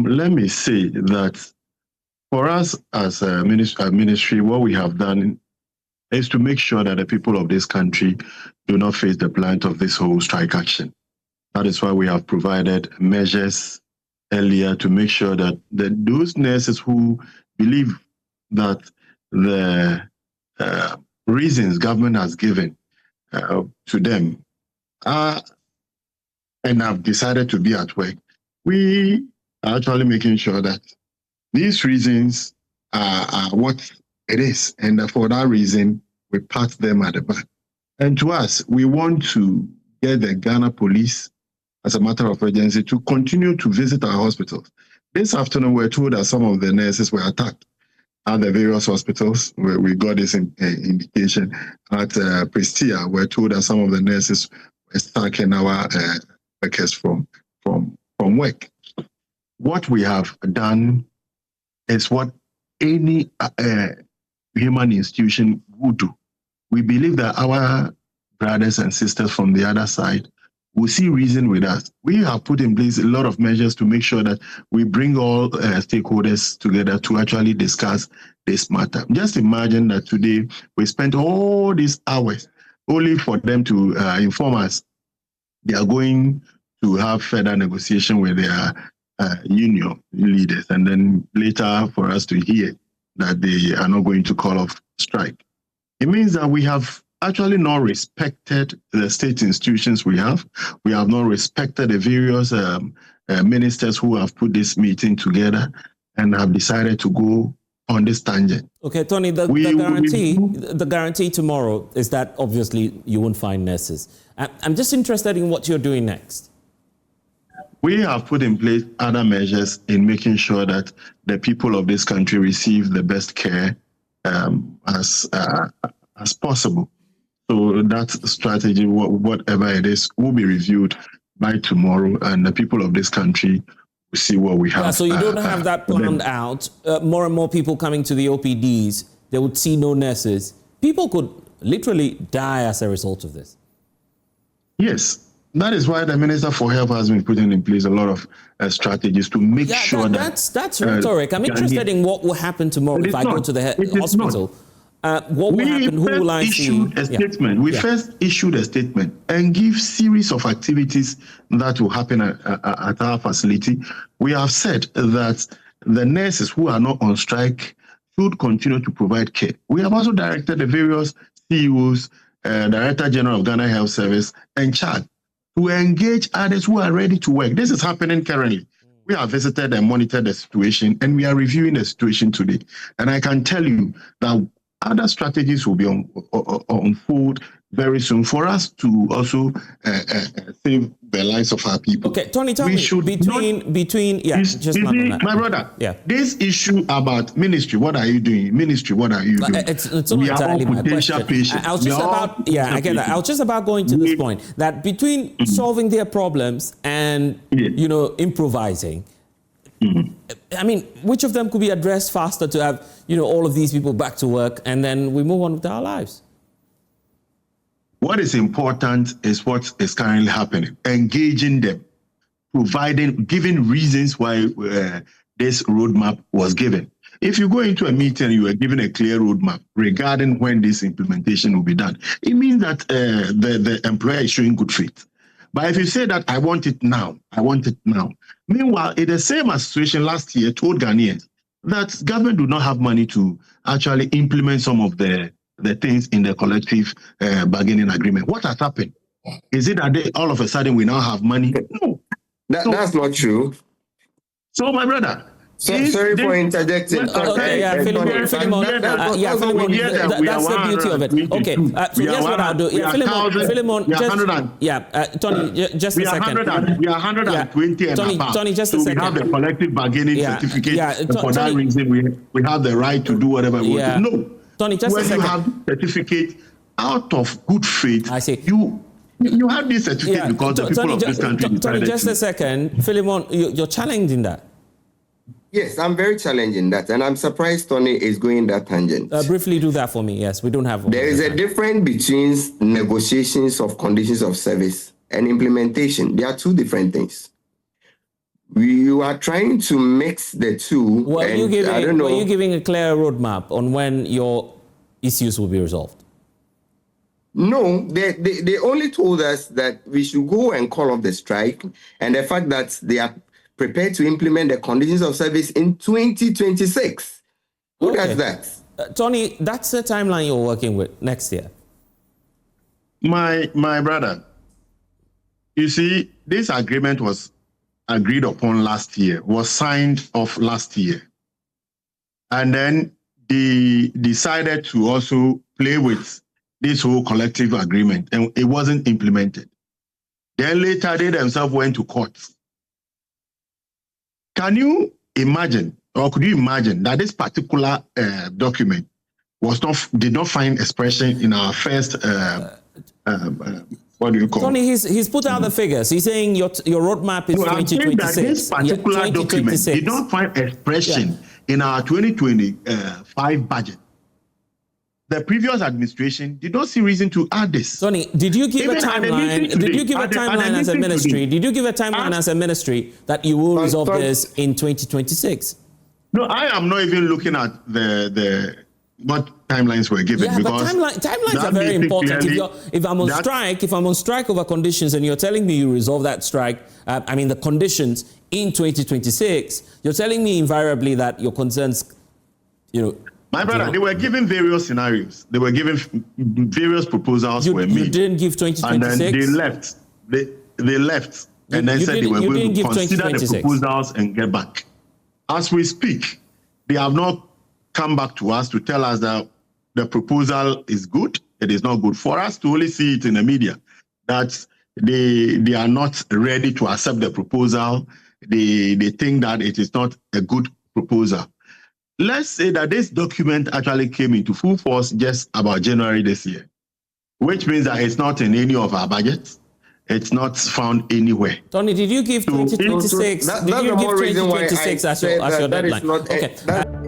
let me say that for us as a ministry, what we have done is to make sure that the people of this country do not face the brunt of this whole strike action. That is why we have provided measures earlier to make sure that those nurses who believe that the reasons government has given to them and have decided to be at work, we are actually making sure that these reasons are what it is. And for that reason, we pat them at the back. And to us, we want to get the Ghana police, as a matter of urgency, to continue to visit our hospitals. This afternoon, we're told that some of the nurses were attacked at the various hospitals, where we got this indication. At Prestia, we're told that some of the nurses were attacking our workers from work. What we have done is what any human institution would do. We believe that our brothers and sisters from the other side will see reason with us. We have put in place a lot of measures to make sure that we bring all stakeholders together to actually discuss this matter. Just imagine that today we spent all these hours only for them to inform us they are going to have further negotiation with their union leaders, and then later for us to hear that they are not going to call off strike. It means that we have actually not respected the state institutions we have. We have not respected the various ministers who have put this meeting together and have decided to go on this tangent. Okay, Tony, the guarantee tomorrow is that obviously you won't find nurses. I'm just interested in what you're doing next. We have put in place other measures in making sure that the people of this country receive the best care as possible. So that strategy, whatever it is, will be reviewed by tomorrow, and the people of this country will see what we have. Yeah, so you don't have that planned out. More and more people coming to the OPDs, they would see no nurses. People could literally die as a result of this. Yes. That is why the Minister for Health has been putting in place a lot of strategies to make sure that's rhetoric. I'm interested in what will happen tomorrow if I go to the hospital. What will happen? Who will I see? We first issued a statement and give series of activities that will happen at our facility. We have said that the nurses who are not on strike should continue to provide care. We have also directed the various CEOs, Director General of Ghana Health Service, and CHAD to engage others who are ready to work. This is happening currently. We have visited and monitored the situation, and we are reviewing the situation today. And I can tell you that other strategies will be on fold very soon for us to also save the lives of our people. Okay, Tony, tell me, my brother, this issue about ministry, what are you doing? Ministry, what are you doing? It's not entirely my question. I was just about going to this point, that between solving their problems and, improvising, I mean, which of them could be addressed faster to have, all of these people back to work and then we move on with our lives? What is important is what is currently happening, engaging them, giving reasons why this roadmap was given. If you go into a meeting, you are given a clear roadmap regarding when this implementation will be done. It means that the employer is showing good faith. But if you say that I want it now, meanwhile, in the same situation last year told Ghanaians that government do not have money to actually implement some of the things in the collective bargaining agreement. What has happened? Is it that all of a sudden we now have money? No. That's not true. So, my brother. Sorry for interjecting. Philemon, that's the beauty of it. Okay, so here's what I'll do. Philemon, Tony, just a second. We are 120 and above. Tony, just a second. We have the collective bargaining certificate, and for that reason, we have the right to do whatever we want to. No. Tony, just a second. You have certificate out of good faith. I see. You have this certificate because the people of this country decided Tony, just a second. Philemon, you're challenging that. Yes, I'm very challenging that, and I'm surprised Tony is going that tangent. Briefly do that for me. Yes, we don't have. There is a difference between negotiations of conditions of service and implementation. They are two different things. You are trying to mix the two. Were you giving a clear roadmap on when your issues will be resolved? No, they only told us that we should go and call off the strike, and the fact that they are prepared to implement the conditions of service in 2026. Who does that? Tony, that's the timeline you're working with next year. My brother, you see, this agreement was agreed upon last year, was signed off last year. And then they decided to also play with this whole collective agreement, and it wasn't implemented. Then later they themselves went to court. Can you imagine, or could you imagine that this particular document did not find expression in our first what do you call Tony, he's put out the figures. He's saying your roadmap is 2026. That this particular document did not find expression in our 2025 budget. The previous administration did not see reason to add this. Tony, did you give a timeline? Did you give a timeline as a ministry? Did you give a timeline as a ministry that you will resolve this in 2026 No, I am not even looking at what timelines were given. Yeah, because timelines are very important. If I'm on strike over conditions and you're telling me you resolve that strike, the conditions in 2026, you're telling me invariably that your concerns, My brother, they were given various scenarios. They were given various proposals were made. You didn't give 2026? And then they left. And then said they were going to consider the proposals and get back. As we speak, they have not come back to us to tell us that the proposal is good. It is not good for us to only see it in the media, that they are not ready to accept the proposal. They think that it is not a good proposal. Let's say that this document actually came into full force just about January this year, which means that it's not in any of our budgets. It's not found anywhere. Tony, did you give 2026? Did you give 2026 as your deadline?